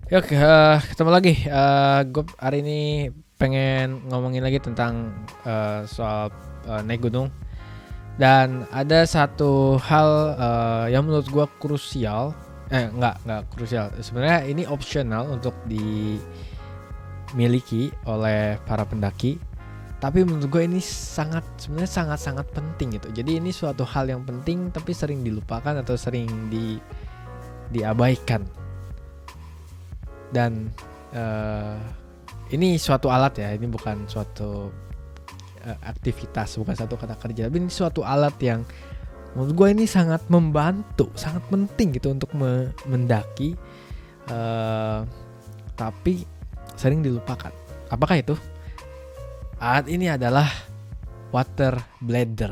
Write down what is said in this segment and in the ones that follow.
Ya, oke, ketemu lagi. Gue hari ini pengen ngomongin lagi tentang soal naik gunung. Dan ada satu hal yang menurut gue krusial. Nggak krusial. Sebenarnya ini optional untuk dimiliki oleh para pendaki. Tapi menurut gue ini sebenarnya sangat penting gitu. Jadi ini suatu hal yang penting tapi sering dilupakan atau sering diabaikan. Dan uh, ini suatu alat ya, ini bukan suatu aktivitas, bukan satu kata kerja, tapi ini suatu alat yang menurut gue ini sangat membantu, sangat penting gitu untuk mendaki, tapi sering dilupakan. Apakah itu? Alat ini adalah water bladder.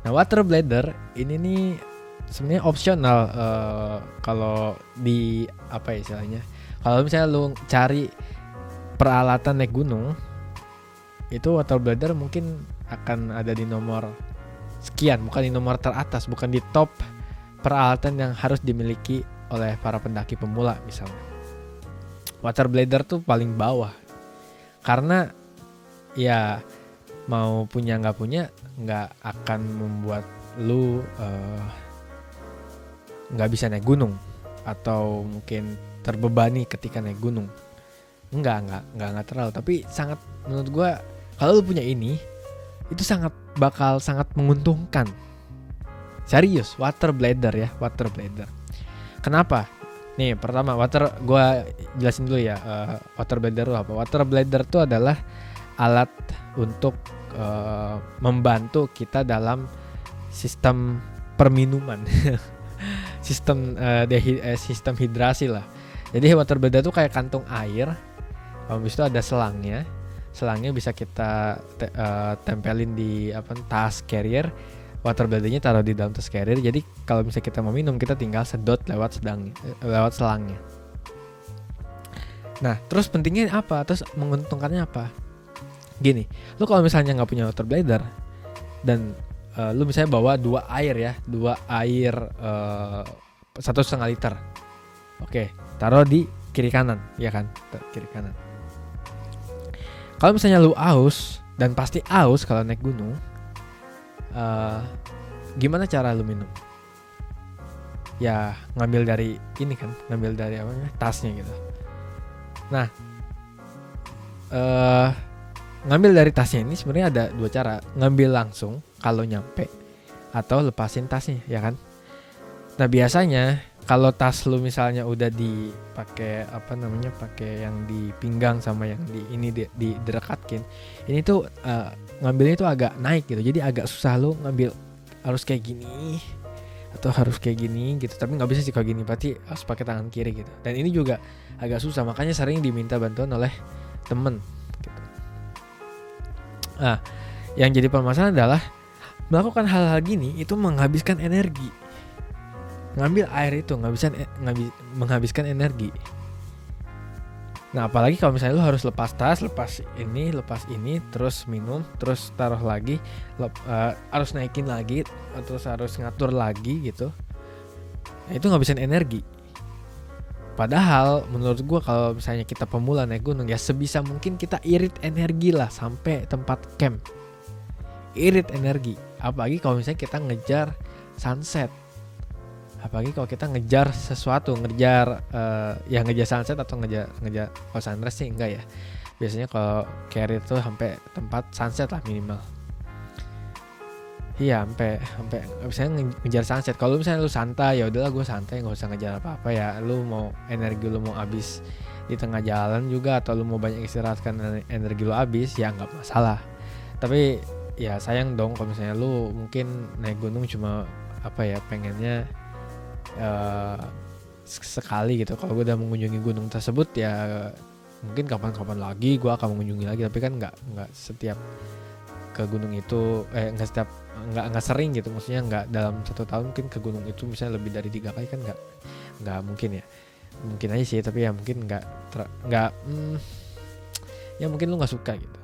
Nah, water bladder ini nih sebenarnya opsional kalau di apa ya istilahnya. Kalau misalnya lu cari peralatan naik gunung, itu water bladder mungkin akan ada di nomor sekian, bukan di nomor teratas, bukan di top peralatan yang harus dimiliki oleh para pendaki pemula misalnya. Water bladder tuh paling bawah. Karena ya mau punya nggak punya nggak akan membuat lu nggak bisa naik gunung atau mungkin terbebani ketika naik gunung. Enggak terlalu, tapi sangat menurut gue kalau lu punya ini itu bakal sangat menguntungkan. Serius, water bladder ya, water bladder. Kenapa? Nih, pertama gue jelasin dulu ya, water bladder itu apa? Water bladder itu adalah alat untuk membantu kita dalam sistem perminuman. Sistem hidrasi lah. Jadi water bladder itu kayak kantung air. Habis itu ada selangnya. Selangnya bisa kita tempelin di tas carrier. Water bladdernya taruh di dalam tas carrier. Jadi kalau misalnya kita mau minum, kita tinggal sedot lewat selangnya. Nah, terus pentingnya apa? Terus menguntungkannya apa? Gini, lu kalau misalnya nggak punya water bladder dan lu misalnya bawa dua air 1,5 liter. Oke, taruh di kiri kanan, ya kan? Kiri kanan. Kalau misalnya lu aus, dan pasti aus kalau naik gunung, gimana cara lu minum? Ya ngambil dari ini kan, ngambil dari tasnya gitu. Nah, ngambil dari tasnya ini sebenarnya ada dua cara. Ngambil langsung kalau nyampe, atau lepasin tasnya, ya kan? Nah, biasanya kalau tas lu misalnya udah dipakai pakai yang di pinggang sama yang di ini direkatkin, ini tuh ngambilnya tuh agak naik gitu. Jadi agak susah lu ngambil, harus kayak gini atau harus kayak gini gitu. Tapi nggak bisa sih kayak gini, berarti harus pakai tangan kiri gitu. Dan ini juga agak susah, makanya sering diminta bantuan oleh temen gitu. Nah, yang jadi permasalahan adalah melakukan hal-hal gini itu menghabiskan energi. Ngambil air itu menghabiskan energi. Nah, apalagi kalau misalnya lu harus lepas tas, lepas ini, terus minum, terus taruh lagi, harus naikin lagi, terus harus ngatur lagi gitu. Nah, itu ngabisin energi. Padahal menurut gue kalau misalnya kita pemula naik gunung, ya sebisa mungkin kita irit energi lah sampai tempat camp. Irit energi. Apalagi kalau misalnya kita ngejar sunset. Apalagi kalau kita ngejar sesuatu, ngejar sunset atau ngejar kalau sunrise sih enggak ya. Biasanya kalau carry itu sampai tempat sunset lah minimal. Iya, sampai misalnya ngejar sunset. Kalau misalnya lu santai, ya udahlah gue santai, nggak usah ngejar apa-apa ya. Lu mau energi lu mau habis di tengah jalan juga, atau lu mau banyak istirahat karena energi lu habis, ya nggak masalah. Tapi ya sayang dong kalau misalnya lu mungkin naik gunung cuma pengennya sekali gitu. Kalau gue udah mengunjungi gunung tersebut, ya mungkin kapan-kapan lagi gue akan mengunjungi lagi. Tapi kan nggak setiap ke gunung itu, nggak sering gitu. Maksudnya nggak dalam 1 tahun mungkin ke gunung itu misalnya lebih dari 3 kali kan nggak mungkin ya. Mungkin aja sih, tapi ya mungkin ya mungkin lu nggak suka gitu.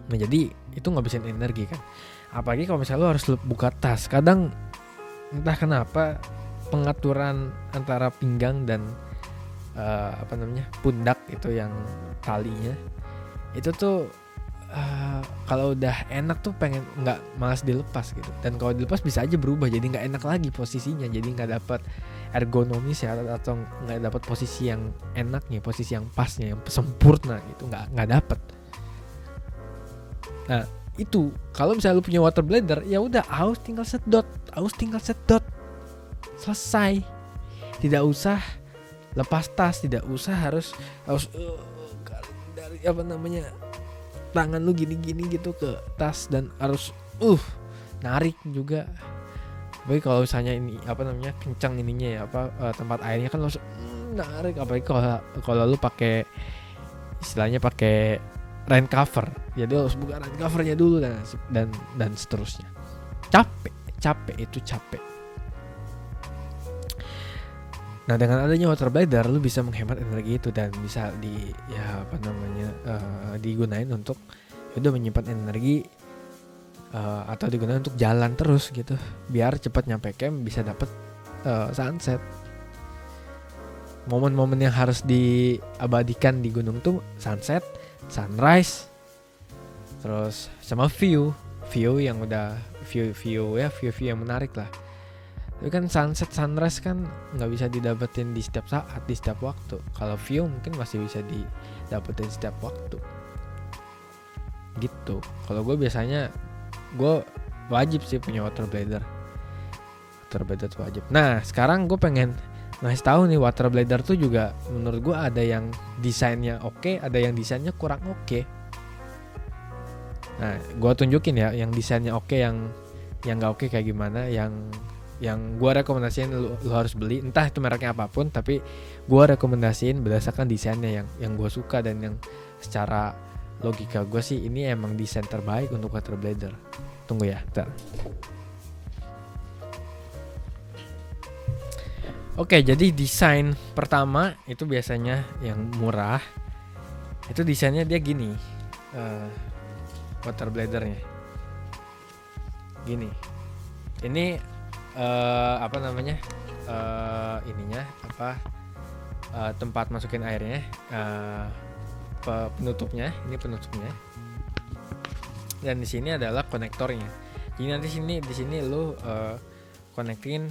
Nah, jadi itu ngabisin energi kan. Apalagi kalau misalnya lu harus buka tas. Kadang entah kenapa pengaturan antara pinggang dan pundak itu yang talinya itu tuh kalau udah enak tuh pengen nggak malas dilepas gitu, dan kalau dilepas bisa aja berubah jadi nggak enak lagi posisinya, jadi nggak dapat ergonomis ya, atau nggak dapat posisi yang enaknya, posisi yang pasnya, yang sempurna gitu, nggak dapat. Nah itu kalau misalnya lu punya water bladder, ya udah aus tinggal sedot, selesai, tidak usah lepas tas, tidak usah harus dari tangan lu gini gitu ke tas dan harus narik juga. Apalagi kalau misalnya ini kencang ininya ya tempat airnya kan lu narik, apalagi kalau lu pakai istilahnya pakai rain cover, jadi harus buka rain covernya dulu dan seterusnya. Capek. Nah dengan adanya water bladder lu bisa menghemat energi itu dan bisa digunain untuk udah menyimpan energi atau digunakan untuk jalan terus gitu, biar cepat nyampe camp, bisa dapet sunset. Momen-momen yang harus diabadikan di gunung tuh sunset, sunrise, terus sama view yang udah view yang menarik lah. Tapi kan sunset, sunrise kan nggak bisa didapetin di setiap saat, di setiap waktu. Kalau view mungkin masih bisa didapetin setiap waktu. Gitu. Kalau gue biasanya gue wajib sih punya water bladder. Water bladder tuh wajib. Nah sekarang gue pengen ngasih tahu nih, water bladder tuh juga menurut gue ada yang desainnya oke, ada yang desainnya kurang oke. Nah gue tunjukin ya yang desainnya oke, yang nggak oke kayak gimana, yang gue rekomendasiin lu harus beli, entah itu mereknya apapun, tapi gue rekomendasiin berdasarkan desainnya yang gue suka dan yang secara logika gue sih ini emang desain terbaik untuk water bladder. Tunggu ya, bentar. Oke, jadi desain pertama itu biasanya yang murah. Itu desainnya dia gini, water bladdernya gini. Ini tempat masukin airnya, penutupnya, ini penutupnya, dan di sini adalah konektornya. Jadi nanti di sini lo konekin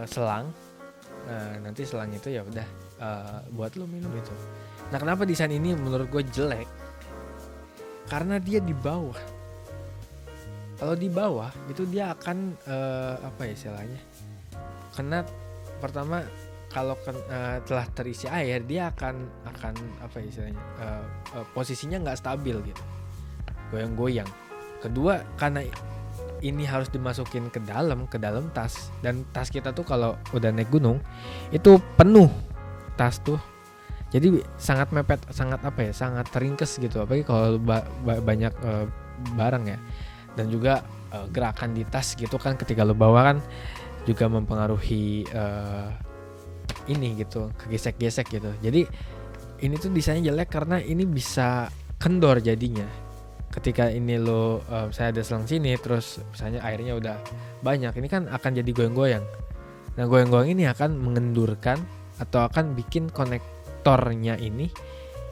selang. Nah nanti selang itu ya udah buat lo minum itu. Nah kenapa desain ini menurut gue jelek? Karena dia di bawah. Kalau di bawah itu dia akan istilahnya, karena pertama kalau telah terisi air dia akan posisinya nggak stabil gitu, goyang-goyang. Kedua karena ini harus dimasukin ke dalam tas, dan tas kita tuh kalau udah naik gunung itu penuh tas tuh, jadi sangat mepet, sangat teringkes gitu, apalagi kalau banyak barang ya. Dan juga gerakan di tas gitu kan ketika lo bawa kan juga mempengaruhi ini gitu, kegesek-gesek gitu. Jadi ini tuh desainnya jelek karena ini bisa kendor jadinya. Ketika ini lo saya ada selang sini terus misalnya airnya udah banyak, ini kan akan jadi goyang-goyang. Nah goyang-goyang ini akan mengendurkan atau akan bikin konektornya ini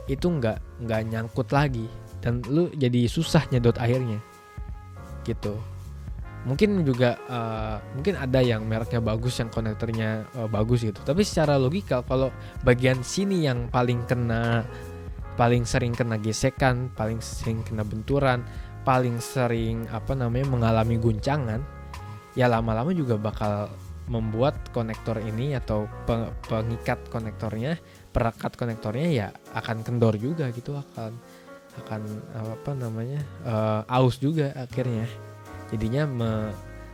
itu nggak nyangkut lagi, dan lo jadi susah nyedot airnya gitu. Mungkin juga mungkin ada yang mereknya bagus, yang konektornya bagus gitu, tapi secara logika kalau bagian sini yang paling sering kena gesekan, paling sering kena benturan, paling sering mengalami guncangan, ya lama-lama juga bakal membuat konektor ini atau pengikat konektornya, perekat konektornya ya akan kendor juga gitu, akan aus juga akhirnya. Jadinya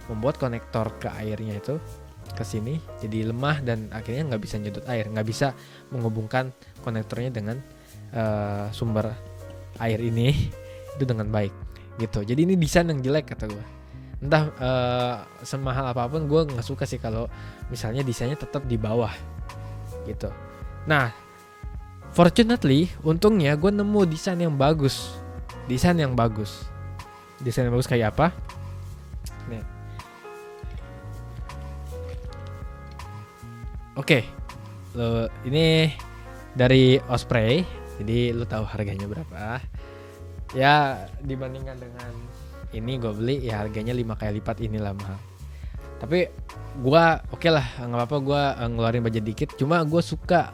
membuat konektor ke airnya itu ke sini jadi lemah dan akhirnya nggak bisa nyedot air, nggak bisa menghubungkan konektornya dengan sumber air ini itu dengan baik gitu. Jadi ini desain yang jelek kata gue. Entah semahal apapun gue nggak suka sih kalau misalnya desainnya tetap di bawah gitu. Nah fortunately, untungnya gue nemu desain yang bagus. Desain yang bagus kayak apa? Nih. Oke, ini dari Osprey, jadi lu tahu harganya berapa? Ya dibandingkan dengan ini gue beli ya harganya 5 kali lipat inilah mahal. Tapi gue oke lah, nggak apa-apa gue ngeluarin budget dikit. Cuma gue suka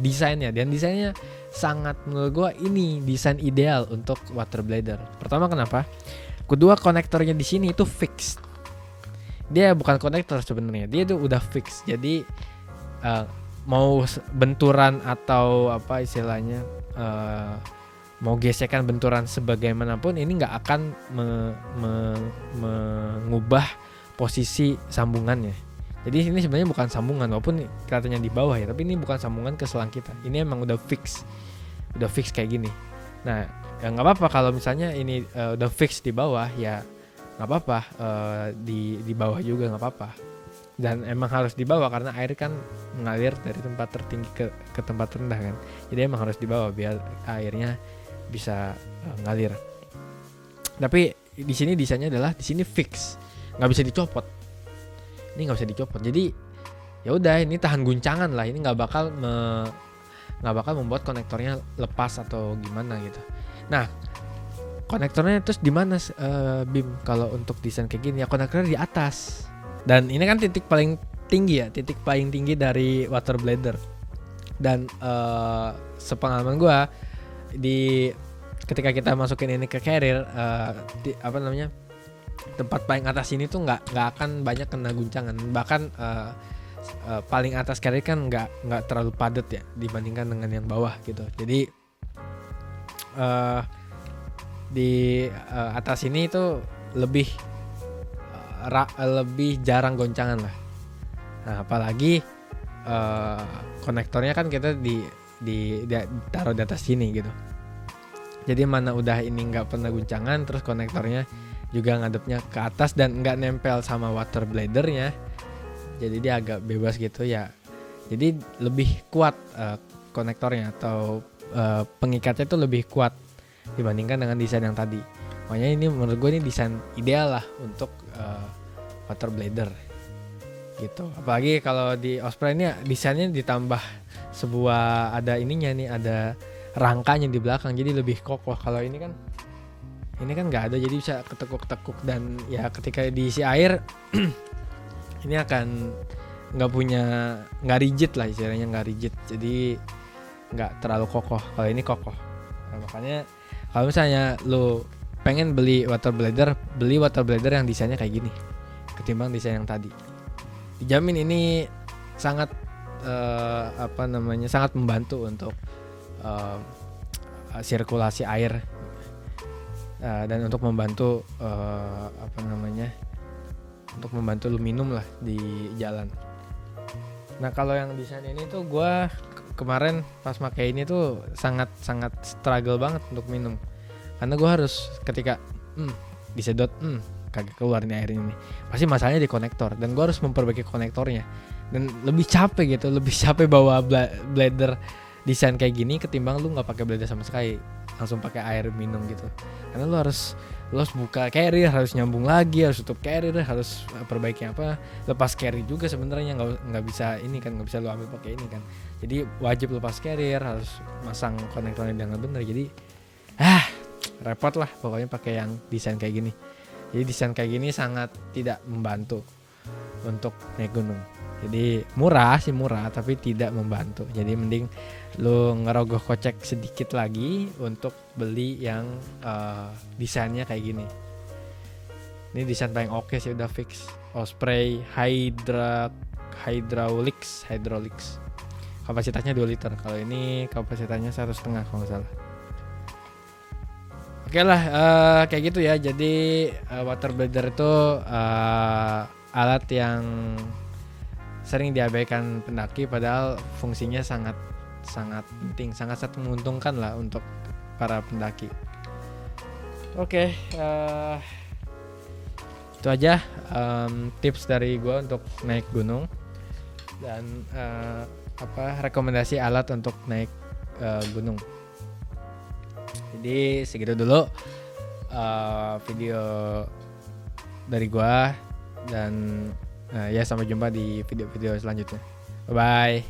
desainnya, dan desainnya sangat menurut gue ini desain ideal untuk water bladder. Pertama kenapa? Kedua konektornya di sini itu fix. Dia bukan konektor sebenarnya, dia itu udah fix. Jadi mau benturan atau apa istilahnya mau gesekan benturan sebagaimanapun ini nggak akan mengubah posisi sambungannya. Jadi ini sebenarnya bukan sambungan walaupun kelihatannya di bawah ya, tapi ini bukan sambungan ke selang kita. Ini emang udah fix kayak gini. Nah ya nggak apa-apa kalau misalnya ini udah fix di bawah ya nggak apa-apa, di bawah juga nggak apa-apa. Dan emang harus di bawah karena air kan mengalir dari tempat tertinggi ke tempat rendah kan. Jadi emang harus di bawah biar airnya bisa ngalir. Tapi di sini desainnya adalah di sini fix, nggak bisa dicopot. Ini nggak bisa dicopot. Jadi ya udah ini tahan guncangan lah. Ini nggak bakal membuat konektornya lepas atau gimana gitu. Nah konektornya terus di mana Bim kalau untuk desain kayak gini? Ya konektornya di atas. Dan ini kan titik paling tinggi dari water bladder. Dan sepengalaman gue ketika kita masukin ini ke carrier, tempat paling atas ini tuh nggak akan banyak kena guncangan. Bahkan paling atas carrier kan nggak terlalu padat ya dibandingkan dengan yang bawah gitu. Jadi di atas ini tuh lebih jarang goncangan lah. Nah, apalagi konektornya kan kita taruh di atas sini gitu. Jadi mana udah ini nggak pernah guncangan, terus konektornya juga ngadepnya ke atas dan nggak nempel sama water bladdernya. Jadi dia agak bebas gitu ya. Jadi lebih kuat konektornya atau pengikatnya itu lebih kuat dibandingkan dengan desain yang tadi. Makanya ini menurut gue ini desain ideal lah untuk water bladder gitu. Apalagi kalau di Osprey ini desainnya ditambah sebuah ada ininya nih, ada rangkanya di belakang jadi lebih kokoh. Kalau ini kan nggak ada, jadi bisa ketekuk-tekuk dan ya ketika diisi air ini akan nggak rigid lah istilahnya, nggak rigid, jadi nggak terlalu kokoh. Kalau ini kokoh. Nah, makanya kalau misalnya lu pengen beli water bladder yang desainnya kayak gini ketimbang desain yang tadi. Dijamin ini sangat sangat membantu untuk sirkulasi air dan untuk membantu untuk membantu lu minum lah di jalan. Nah kalau yang desain ini tuh gue kemarin pas pakai ini tuh sangat struggle banget untuk minum, karena gue harus ketika disedot kagak keluar nih air ini, pasti masalahnya di konektor dan gue harus memperbaiki konektornya. Dan lebih capek bawa bladder desain kayak gini ketimbang lu nggak pakai bladder sama sekali, langsung pakai air minum gitu. Karena lu harus buka carrier, harus nyambung lagi, harus tutup carrier, harus perbaiki lepas carrier juga sebenarnya nggak bisa ini kan, nggak bisa lu ambil pakai ini kan. Jadi wajib lepas carrier, harus masang konektornya dengan benar. Jadi repot lah pokoknya pakai yang desain kayak gini. Jadi desain kayak gini sangat tidak membantu untuk naik gunung. Jadi murah tapi tidak membantu. Jadi mending lu ngerogoh kocek sedikit lagi untuk beli yang desainnya kayak gini. Ini desain paling oke sih, udah fix. Osprey Hydraulics. Kapasitasnya 2 liter. Kalau ini kapasitasnya 1,5 kalau nggak salah. Oke lah, kayak gitu ya. Jadi water bladder itu alat yang sering diabaikan pendaki, padahal fungsinya sangat penting, sangat menguntungkan lah untuk para pendaki. Oke, itu aja tips dari gue untuk naik gunung dan rekomendasi alat untuk naik gunung. Jadi segitu dulu video dari gua, dan ya sampai jumpa di video-video selanjutnya. Bye.